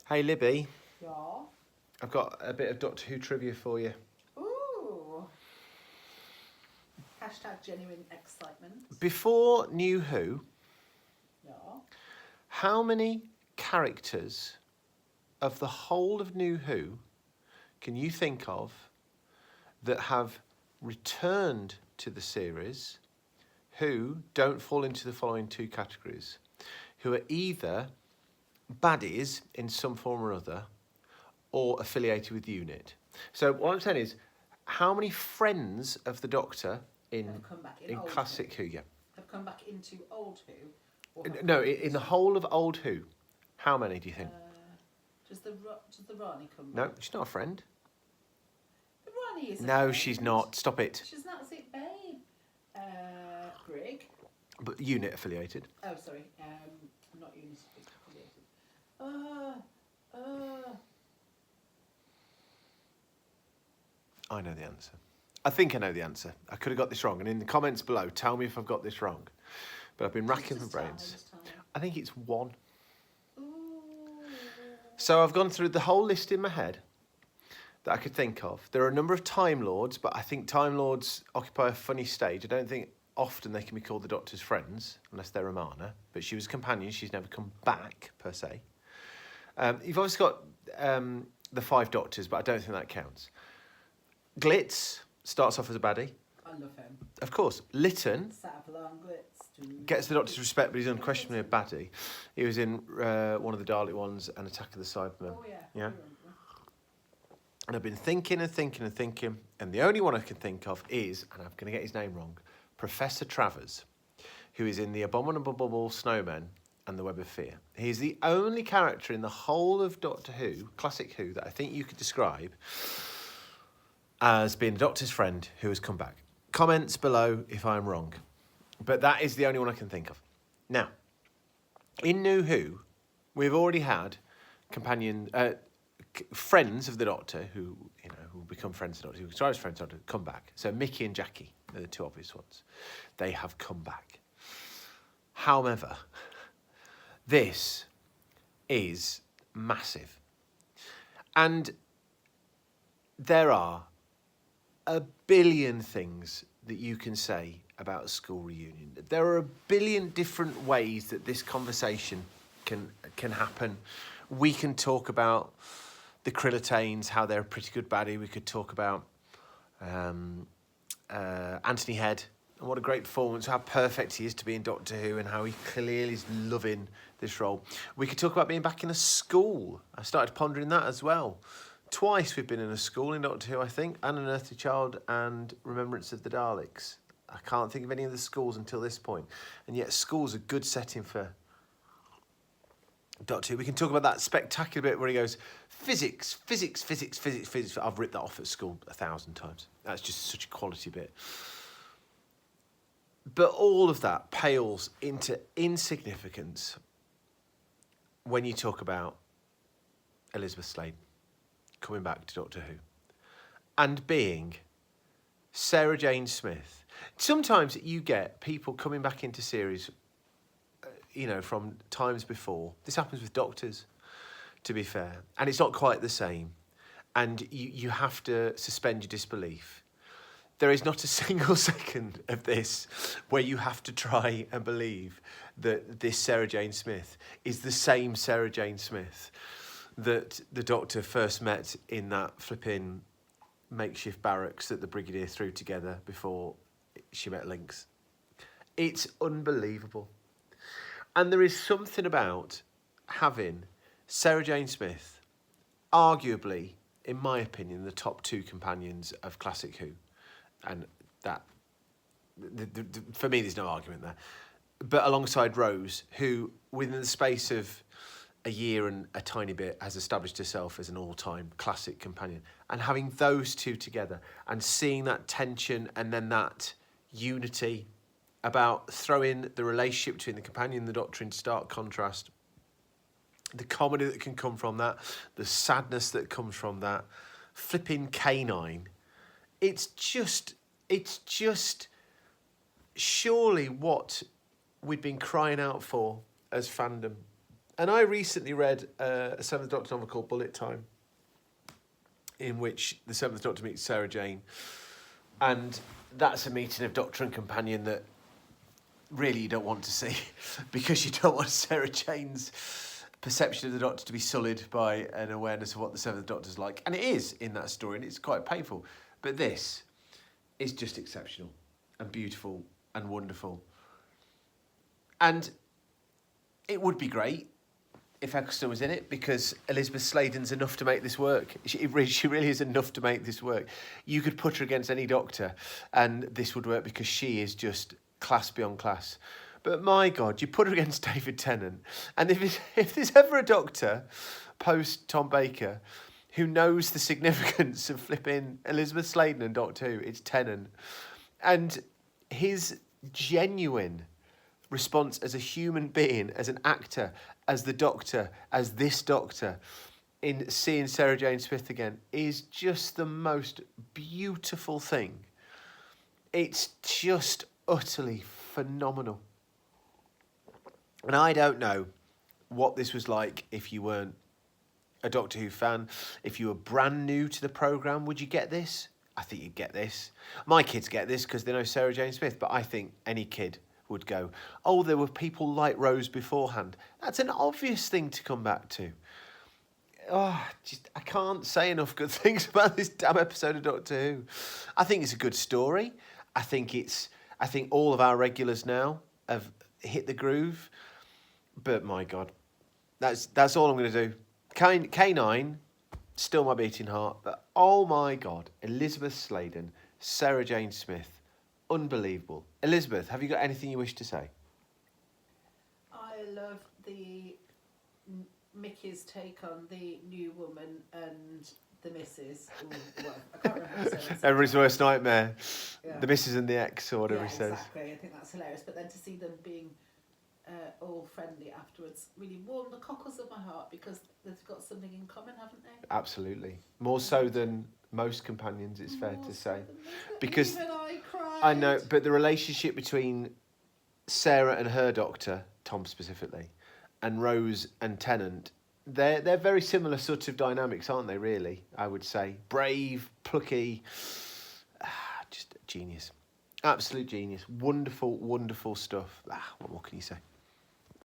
Hey Libby, Yeah. I've got a bit of Doctor Who trivia for you. Ooh. Hashtag genuine excitement. Before New Who, Yeah. how many characters of the whole of New Who can you think of that have returned to the series who don't fall into the following two categories? Who are either baddies in some form or other or affiliated with the unit. So what I'm saying is, how many friends of the Doctor Have come back in old classic Who? Yeah. Have come back into old Who. Or have No, come in the into- whole of old Who, how many do you think? Does the Rani come No, back? she's not a friend. The Rani is a No, friend. she's not. Stop it. She's not, is it, babe? Brig. But unit affiliated. Oh, sorry. Not Eunice affiliated. I know the answer. I think I know the answer. I could have got this wrong. And in the comments below, tell me if I've got this wrong. But I've been racking my brains. I think it's one. Ooh. So I've gone through the whole list in my head that I could think of. There are a number of Time Lords, but I think Time Lords occupy a funny stage. I don't think often they can be called the Doctor's friends, unless they're Romana. But she was a companion. She's never come back, per se. You've obviously got the Five Doctors, but I don't think that counts. Glitz starts off as a baddie. I love him. Of course. Lytton Savlon Glitz. gets the Doctor's respect, but he's unquestionably a baddie. He was in one of the Dalek ones and Attack of the Cybermen. Oh, yeah. Yeah. And I've been thinking, and the only one I can think of is, and I'm going to get his name wrong, Professor Travers, who is in the Abominable Bubble Snowmen and the Web of Fear. He's the only character in the whole of Doctor Who, classic Who, that I think you could describe as being the Doctor's friend who has come back. Comments below if I'm wrong. But that is the only one I can think of. Now, in New Who, we've already had friends of the Doctor who become friends of the Doctor, who start as friends of the Doctor, come back. So Mickey and Jackie are the two obvious ones. They have come back. However, this is massive. And there are a billion things that you can say about a school reunion. There are a billion different ways that this conversation can happen. We can talk about the Krillitanes, how they're a pretty good baddie. We could talk about Anthony Head and what a great performance, how perfect he is to be in Doctor Who and how he clearly is loving this role. We could talk about being back in a school. I started pondering that as well. Twice we've been in a school in Doctor Who, I think, and Unearthly Child and Remembrance of the Daleks. I can't think of any of the schools until this point. And yet school's a good setting for Doctor Who. We can talk about that spectacular bit where he goes, physics. I've ripped that off at school 1,000 times. That's just such a quality bit. But all of that pales into insignificance when you talk about Elizabeth Sladen coming back to Doctor Who and being Sarah Jane Smith. Sometimes you get people coming back into series, from times before. This happens with Doctors, to be fair, and it's not quite the same. And you have to suspend your disbelief. There is not a single second of this where you have to try and believe that this Sarah Jane Smith is the same Sarah Jane Smith that the Doctor first met in that flipping makeshift barracks that the Brigadier threw together before she met Lynx. It's unbelievable. And there is something about having Sarah Jane Smith, arguably, in my opinion, the top two companions of Classic Who. And that, for me, there's no argument there. But alongside Rose, who, within the space of a year and a tiny bit, has established herself as an all-time classic companion. And having those two together and seeing that tension and then that unity about throwing the relationship between the companion and the Doctor in stark contrast, the comedy that can come from that, the sadness that comes from that, flipping canine. It's just surely what we'd been crying out for as fandom. And I recently read a Seventh Doctor novel called Bullet Time, in which the Seventh Doctor meets Sarah Jane. And that's a meeting of Doctor and Companion that really you don't want to see, because you don't want Sarah Jane's perception of the Doctor to be sullied by an awareness of what the Seventh Doctor's like. And it is in that story, and it's quite painful. But this is just exceptional and beautiful and wonderful. And it would be great if Eccleston was in it, because Elizabeth Sladen's enough to make this work. She really is enough to make this work. You could put her against any Doctor and this would work, because she is just class beyond class. But my God, you put her against David Tennant, and if there's ever a Doctor post Tom Baker who knows the significance of flipping Elizabeth Sladen and Doctor Who, it's Tennant. And his genuine response as a human being, as an actor, as the Doctor, as this Doctor, in seeing Sarah Jane Smith again, is just the most beautiful thing. It's just utterly phenomenal. And I don't know what this was like if you weren't a Doctor Who fan. If you were brand new to the programme, would you get this? I think you'd get this. My kids get this because they know Sarah Jane Smith, but I think any kid would go, oh, there were people like Rose beforehand. That's an obvious thing to come back to. Oh, I can't say enough good things about this damn episode of Doctor Who. I think it's a good story. I think all of our regulars now have hit the groove. But my God, that's all I'm going to do. K9, still my beating heart. But oh my God, Elizabeth Sladen, Sarah Jane Smith, unbelievable. Elizabeth, have you got anything you wish to say? I love the Mickey's take on the new woman and the missus. I can't remember what it says. Everybody's worst nightmare. Yeah. The missus and the ex, or whatever he says. Exactly. I think that's hilarious. But then to see them being all friendly afterwards really warmed the cockles of my heart, because they've got something in common, haven't they? Absolutely. More so than most companions, it's fair to say. Because even I cried. I know, but the relationship between Sarah and her Doctor, Tom specifically, and Rose and Tennant, they're very similar sort of dynamics, aren't they, really, I would say. Brave, plucky, just a genius. Absolute genius. Wonderful, wonderful stuff. What more can you say?